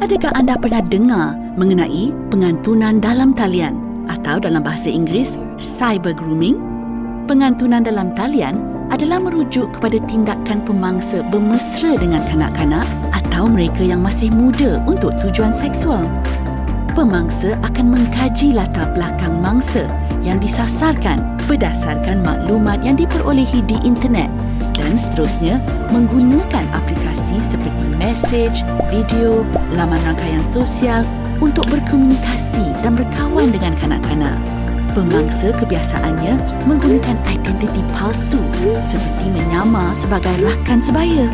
Adakah anda pernah dengar mengenai pengantunan dalam talian atau dalam bahasa Inggeris cyber grooming? Pengantunan dalam talian adalah merujuk kepada tindakan pemangsa bermesra dengan kanak-kanak atau mereka yang masih muda untuk tujuan seksual. Pemangsa akan mengkaji latar belakang mangsa yang disasarkan berdasarkan maklumat yang diperolehi di internet dan seterusnya menggunakan aplikasi seperti mesej, video, laman rangkaian sosial untuk berkomunikasi dan berkawan dengan kanak-kanak. Pemangsa kebiasaannya menggunakan identiti palsu seperti menyamar sebagai rakan sebaya.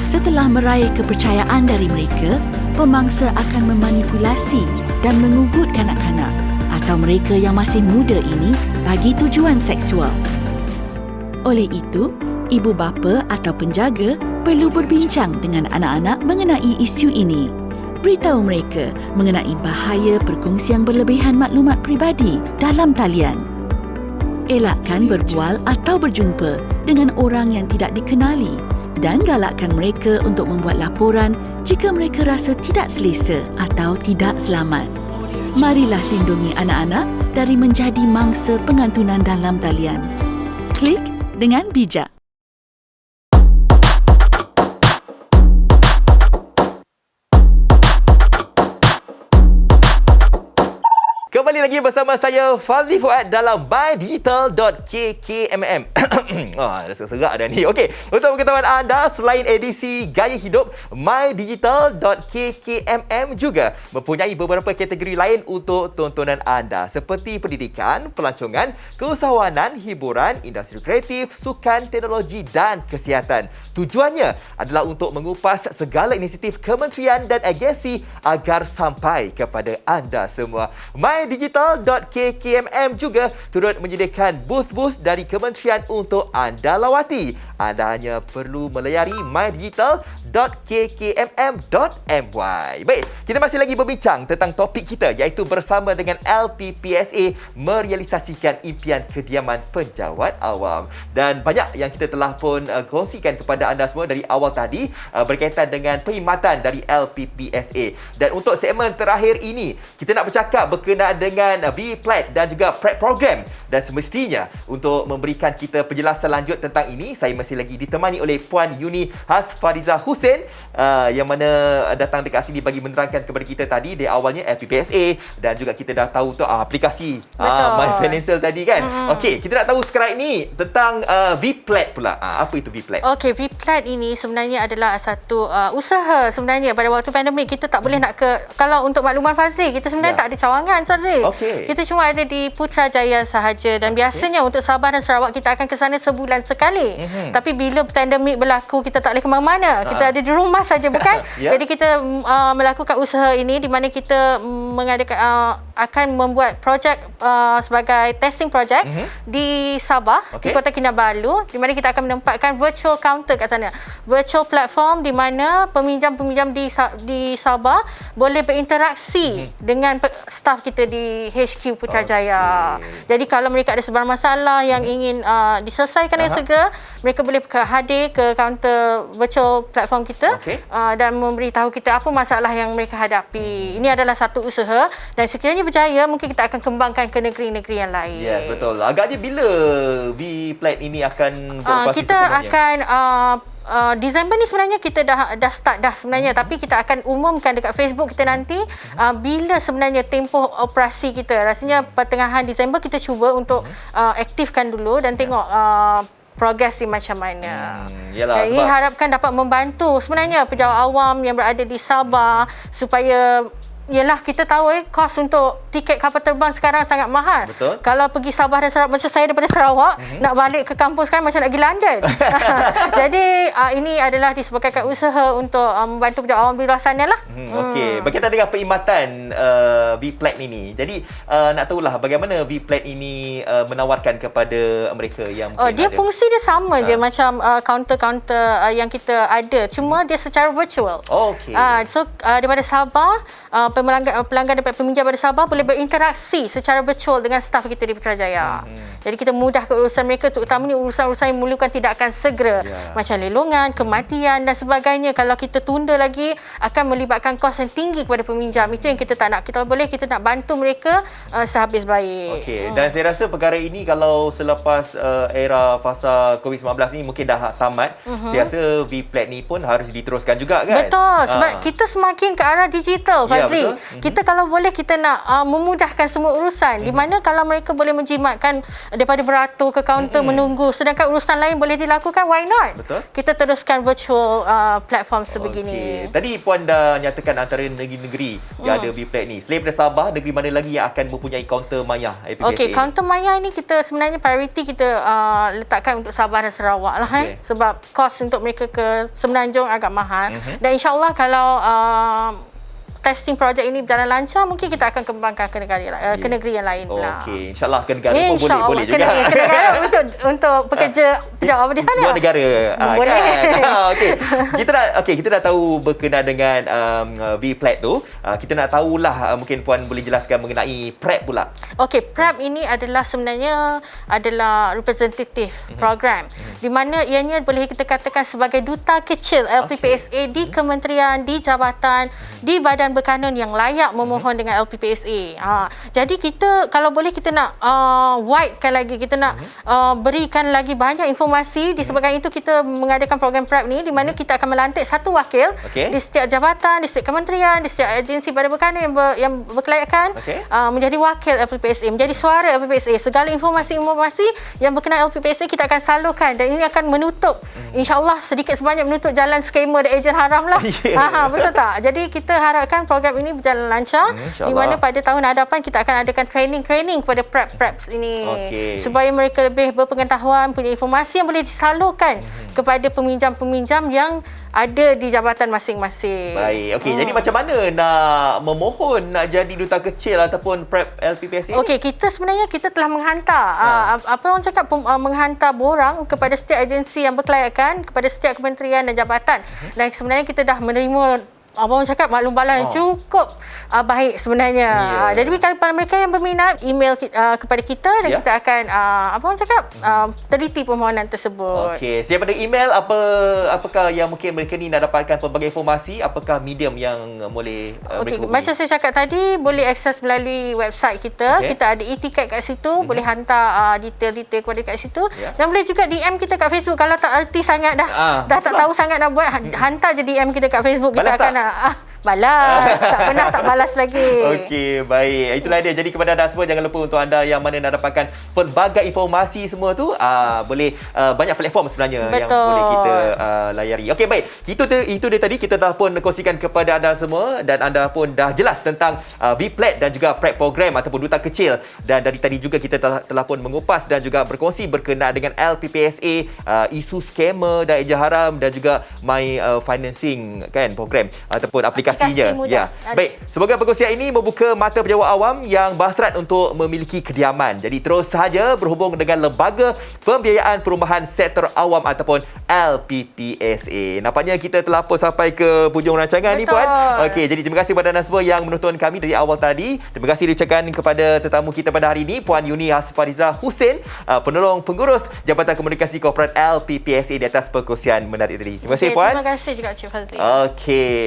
Setelah meraih kepercayaan dari mereka, pemangsa akan memanipulasi dan mengugut kanak-kanak atau mereka yang masih muda ini bagi tujuan seksual. Oleh itu, ibu bapa atau penjaga perlu berbincang dengan anak-anak mengenai isu ini. Beritahu mereka mengenai bahaya perkongsian berlebihan maklumat peribadi dalam talian. Elakkan berbual atau berjumpa dengan orang yang tidak dikenali dan galakkan mereka untuk membuat laporan jika mereka rasa tidak selesa atau tidak selamat. Marilah lindungi anak-anak dari menjadi mangsa pengantunan dalam talian. Klik dengan bijak. Kembali lagi bersama saya Fazli Fuad dalam mydigital.kkmm. Dah serak dah ni. Okey, untuk pengetahuan anda, selain edisi Gaya Hidup, mydigital.kkmm juga mempunyai beberapa kategori lain untuk tontonan anda seperti pendidikan, pelancongan, keusahawanan, hiburan, industri kreatif, sukan, teknologi dan kesihatan. Tujuannya adalah untuk mengupas segala inisiatif kementerian dan agensi agar sampai kepada anda semua. mydigital.kkmm juga turut menyediakan booth-booth dari kementerian untuk anda lawati. Anda hanya perlu melayari mydigital.kkmm.my. Baik, kita masih lagi berbincang tentang topik kita iaitu bersama dengan LPPSA merealisasikan impian kediaman penjawat awam. Dan banyak yang kita telah pun kongsikan kepada anda semua dari awal tadi berkaitan dengan perkhidmatan dari LPPSA. Dan untuk segmen terakhir ini, kita nak bercakap berkenaan dengan V-Plat dan juga prep program. Dan semestinya untuk memberikan kita penjelasan lanjut tentang ini, saya masih lagi ditemani oleh Puan Yuni Hasfariza Hussein yang mana datang dekat sini bagi menerangkan kepada kita tadi di awalnya LPPSA dan juga kita dah tahu tu aplikasi My Financial tadi kan. Okey, kita nak tahu sekarang ini tentang V-Plat pula. Apa itu V-Plat? Okey, V-Plat ini sebenarnya adalah satu usaha sebenarnya. Pada waktu pandemik kita tak boleh nak ke, kalau untuk makluman Fazli, kita sebenarnya tak ada cawangan Fazli. Kita cuma ada di Putrajaya sahaja dan biasanya untuk Sabah dan Sarawak kita akan ke sana sebulan sekali. Tapi bila pandemik berlaku kita tak boleh ke mana-mana. Kita ada di rumah saja bukan? Jadi kita melakukan usaha ini di mana kita mengadakan akan membuat projek sebagai testing project di Sabah, di Kota Kinabalu, di mana kita akan menempatkan virtual counter kat sana. Virtual platform di mana peminjam-peminjam di Sabah boleh berinteraksi dengan staf kita di HQ Putrajaya. Jadi kalau mereka ada sebarang masalah yang ingin diselesaikan dengan segera, mereka boleh hadir ke kaunter virtual platform kita dan memberitahu kita apa masalah yang mereka hadapi. Ini adalah satu usaha dan sekiranya berjaya mungkin kita akan kembangkan ke negeri-negeri yang lain. Yes, betul. Agaknya bila V-Plat ini akan beroperasi kita sepenuhnya? Disember ni sebenarnya kita dah start dah sebenarnya, tapi kita akan umumkan dekat Facebook kita nanti bila sebenarnya tempoh operasi kita. Rasanya pertengahan Disember kita cuba untuk aktifkan dulu dan tengok progres di macam mana. Yalah, ini harapkan dapat membantu sebenarnya pejabat awam yang berada di Sabah supaya kita tahu kos untuk tiket kapal terbang sekarang sangat mahal. Betul. Kalau pergi Sabah dan Sarawak, macam saya daripada Sarawak, nak balik ke kampung sekarang macam nak pergi London. Jadi ini adalah disebabkan usaha untuk membantu pejabat awam di luar sana lah. Okey, berkaitan dengan perkhidmatan V-Plat ini. Jadi nak tahulah bagaimana V-Plat ini menawarkan kepada mereka yang dia fungsi dia sama je macam kaunter-kaunter yang kita ada. Cuma dia secara virtual. So daripada Sabah, pelanggan dapat peminjam pada Sabah boleh berinteraksi secara virtual dengan staf kita di Putrajaya. Jadi kita mudah ke urusan mereka, terutamanya urusan-urusan yang memerlukan tindakan segera macam lelongan, kematian dan sebagainya. Kalau kita tunda lagi akan melibatkan kos yang tinggi kepada peminjam. Itu yang kita tak nak. Kita nak bantu mereka sehabis baik. Dan saya rasa perkara ini kalau selepas era fasa COVID-19 ni mungkin dah tamat, saya rasa V-Plat ni pun harus diteruskan juga kan? Betul, sebab kita semakin ke arah digital, Fazli. Kita kalau boleh kita nak memudahkan semua urusan, di mana kalau mereka boleh menjimatkan daripada beratur ke kaunter menunggu, sedangkan urusan lain boleh dilakukan, why not? Kita teruskan virtual platform sebegini. Tadi Puan dah nyatakan antara negeri-negeri yang ada V-Plat ni. Selain daripada Sabah, negeri mana lagi yang akan mempunyai kaunter Maya LPPSA? Kaunter Maya ni kita sebenarnya priority kita letakkan untuk Sabah dan Sarawak lah. Sebab kos untuk mereka ke Semenanjung agak mahal. Dan insyaAllah kalau testing projek ini berjalan lancar, mungkin kita akan kembangkan ke negeri yang lain pula. InsyaAllah ke negara pun boleh juga. Ke negara untuk pekerja pejabat di sana. Buat negara. Boleh. Kita dah tahu berkenaan dengan V-Plat tu. Kita nak tahulah mungkin Puan boleh jelaskan mengenai PrEP pula. PrEP ini adalah sebenarnya representative program di mana ianya boleh kita katakan sebagai duta kecil LPPSA di kementerian, di jabatan, di badan berkanun yang layak memohon dengan LPPSA. Jadi kita kalau boleh kita nak widekan lagi, kita nak berikan lagi banyak informasi. Disebabkan itu kita mengadakan program PrEP ni di mana kita akan melantik satu wakil di setiap jabatan, di setiap kementerian, di setiap agensi badan berkanun yang berkelayakan menjadi wakil LPPSA, menjadi suara LPPSA. Segala informasi-informasi yang berkenaan LPPSA kita akan salurkan dan ini akan menutup insya-Allah sedikit sebanyak menutup jalan skema dan ejen haram lah. Betul tak? Jadi kita harapkan program ini berjalan lancar di mana pada tahun hadapan kita akan adakan training kepada preps ini supaya mereka lebih berpengetahuan, punya informasi yang boleh disalurkan kepada peminjam-peminjam yang ada di jabatan masing-masing. Baik. Jadi macam mana nak memohon nak jadi duta kecil ataupun PrEP LPPSA? Kita sebenarnya telah menghantar apa orang cakap menghantar borang kepada setiap agensi yang berkelayakan, kepada setiap kementerian dan jabatan. Dan sebenarnya kita dah menerima abang cakap maklum balas yang cukup baik sebenarnya. Jadi kepada mereka yang berminat, email kepada kita dan kita akan abang cakap teliti permohonan tersebut. Setiap ada email apakah yang mungkin mereka ni nak dapatkan pelbagai informasi, apakah medium yang boleh mereka hubungi? Macam saya cakap tadi, boleh akses melalui website kita. Kita ada e-ticket kat situ, boleh hantar detail-detail kepada kat situ dan boleh juga DM kita kat Facebook. Kalau tak erti sangat dah tak tahu sangat nak buat, hantar je DM kita kat Facebook. Kita akan balas. Tak balas lagi. Baik. Itulah dia. Jadi kepada anda semua, jangan lupa untuk anda yang mana nak dapatkan pelbagai informasi semua tu, boleh banyak platform sebenarnya yang boleh kita layari. Baik. Itu dia tadi kita dah pun kongsikan kepada anda semua dan anda pun dah jelas tentang V-Plat dan juga PrEP program ataupun duta kecil. Dan dari tadi juga kita telah pun mengupas dan juga berkongsi berkenaan dengan LPPSA, isu skema dan ejen haram dan juga My Financing program ataupun aplikasinya. Baik, semoga perkongsian ini membuka mata penjawat awam yang berhasrat untuk memiliki kediaman. Jadi terus sahaja berhubung dengan Lembaga Pembiayaan Perumahan Sektor Awam ataupun LPPSA. Nampaknya kita telah pun sampai ke hujung rancangan ni Puan. Jadi terima kasih kepada anda semua yang menonton kami dari awal tadi. Terima kasih diucapkan kepada tetamu kita pada hari ini, Puan Yuni Hasfariza Hussein, penolong pengurus Jabatan Komunikasi Korporat LPPSA di atas perkongsian menarik tadi. Terima kasih Puan. Terima kasih juga Cik Fazli.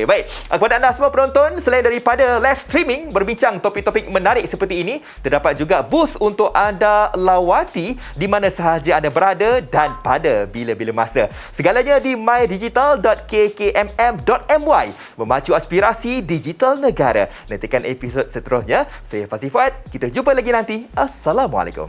Baik, kepada anda semua penonton, selain daripada live streaming berbincang topik-topik menarik seperti ini, terdapat juga booth untuk anda lawati di mana sahaja anda berada dan pada bila-bila masa. Segalanya di mydigital.kkmm.my, memacu aspirasi digital negara. Nantikan episod seterusnya. Saya Fazli Fuad. Kita jumpa lagi nanti. Assalamualaikum.